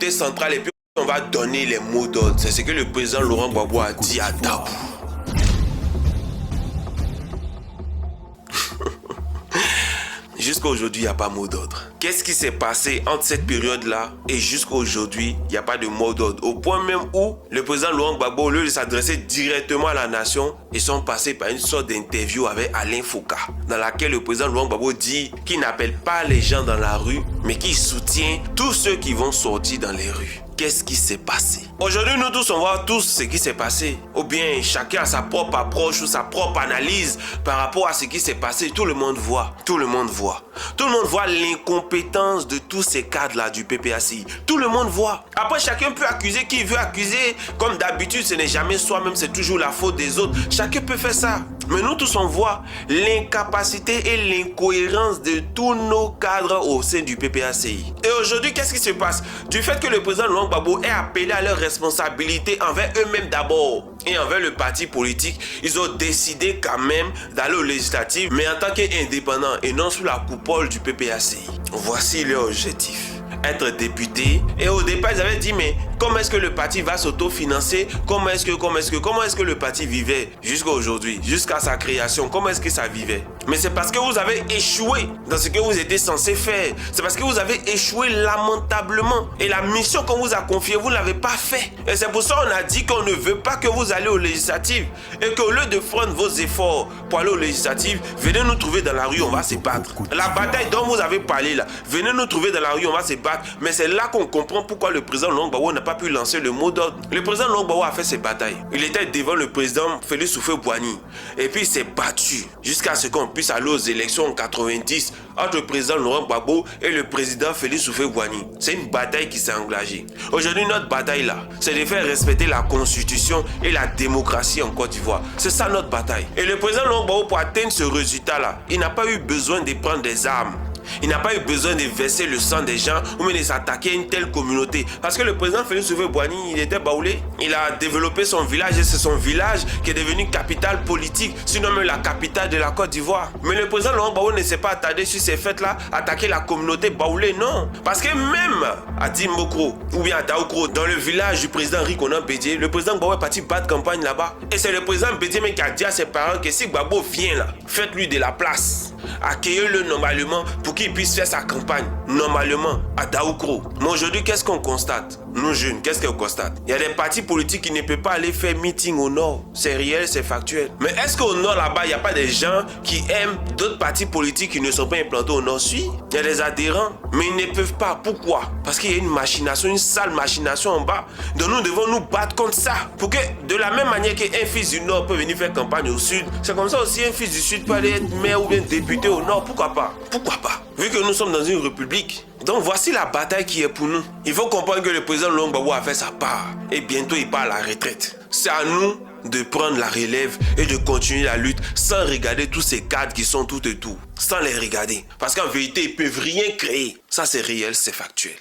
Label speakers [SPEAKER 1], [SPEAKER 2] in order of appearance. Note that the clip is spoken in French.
[SPEAKER 1] comité central et puis on va donner les mots d'ordre. C'est ce que le président Laurent Gbagbo a dit à Daou. Jusqu'à aujourd'hui, il n'y a pas mot d'ordre. Qu'est-ce qui s'est passé entre cette période-là et jusqu'à aujourd'hui, il n'y a pas de mot d'ordre. Au point même où le président Laurent Gbagbo, au lieu de s'adresser directement à la nation, ils sont passés par une sorte d'interview avec Alain Foucault, dans laquelle le président Laurent Gbagbo dit qu'il n'appelle pas les gens dans la rue, mais qu'il soutient tous ceux qui vont sortir dans les rues. Qu'est-ce qui s'est passé? Aujourd'hui, nous tous, on voit tous ce qui s'est passé. Ou bien, chacun a sa propre approche ou sa propre analyse par rapport à ce qui s'est passé. Tout le monde voit. Tout le monde voit. Tout le monde voit l'incompétence de tous ces cadres-là du PPACI. Tout le monde voit. Après, chacun peut accuser qui veut accuser. Comme d'habitude, ce n'est jamais soi-même, c'est toujours la faute des autres. Chacun peut faire ça. Mais nous tous, on voit l'incapacité et l'incohérence de tous nos cadres au sein du PPACI. Et aujourd'hui, qu'est-ce qui se passe? Du fait que le président Laurent Gbagbo est appelé à leur responsabilité envers eux-mêmes d'abord et envers le parti politique, ils ont décidé quand même d'aller aux législatives, mais en tant qu'indépendants et non sous la coupole du PPACI. Voici leur objectif. Être député. Et au départ, ils avaient dit, mais comment est-ce que le parti va s'autofinancer? Comment est-ce que le parti vivait jusqu'à aujourd'hui, jusqu'à sa création? Comment est-ce que ça vivait? Mais c'est parce que vous avez échoué dans ce que vous étiez censé faire. C'est parce que vous avez échoué lamentablement. Et la mission qu'on vous a confiée, vous ne l'avez pas fait. Et c'est pour ça qu'on a dit qu'on ne veut pas que vous allez aux législatives. Et qu'au lieu de prendre vos efforts pour aller aux législatives, venez nous trouver dans la rue, on va se battre. La bataille dont vous avez parlé là, venez nous trouver dans la rue, on va se battre. Mais c'est là qu'on comprend pourquoi le président Laurent Gbagbo n'a pas pu lancer le mot d'ordre. Le président Laurent Gbagbo a fait ses batailles. Il était devant le président Félix Houphouët-Boigny. Et puis il s'est battu jusqu'à ce qu'on puisse aller aux élections en 90 entre le président Laurent Gbagbo et le président Félix Houphouët-Boigny. C'est une bataille qui s'est engagée. Aujourd'hui, notre bataille là, c'est de faire respecter la constitution et la démocratie en Côte d'Ivoire. C'est ça notre bataille. Et le président Laurent Gbagbo, pour atteindre ce résultat là, il n'a pas eu besoin de prendre des armes. Il n'a pas eu besoin de verser le sang des gens ou même de s'attaquer à une telle communauté. Parce que le président Félix Houphouët-Boigny, il était baoulé. Il a développé son village et c'est son village qui est devenu capitale politique, sinon même la capitale de la Côte d'Ivoire. Mais le président Laurent Gbagbo ne s'est pas attardé sur ces fêtes-là, attaquer la communauté baoulée, non. Parce que même à Dimbokro ou bien à Daoukro, dans le village du président Rikonan Bédié, le président Gbagbo est parti battre campagne là-bas. Et c'est le président Bédié même qui a dit à ses parents que si Gbagbo vient là, faites-lui de la place. Accueillez-le normalement pour qu'il puisse faire sa campagne normalement à Daoukro. Mais aujourd'hui, qu'est-ce qu'on constate? Nous jeunes, qu'est-ce qu'on constate? Il y a des partis politiques qui ne peuvent pas aller faire meeting au nord. C'est réel, c'est factuel. Mais est-ce qu'au nord là-bas, il n'y a pas des gens qui aiment d'autres partis politiques qui ne sont pas implantés au nord? Si, il y a des adhérents, mais ils ne peuvent pas. Pourquoi? Parce qu'il y a une machination, une sale machination en bas. Donc nous devons nous battre contre ça. Pour que de la même manière qu'un fils du nord peut venir faire campagne au sud, c'est comme ça aussi un fils du sud peut aller être maire ou bien député au nord. Pourquoi pas? Pourquoi pas? Vu que nous sommes dans une république. Donc voici la bataille qui est pour nous. Il faut comprendre que le président Laurent Gbagbo a fait sa part. Et bientôt il part à la retraite. C'est à nous de prendre la relève et de continuer la lutte sans regarder tous ces cadres qui sont tout et tout. Sans les regarder. Parce qu'en vérité, ils ne peuvent rien créer. Ça c'est réel, c'est factuel.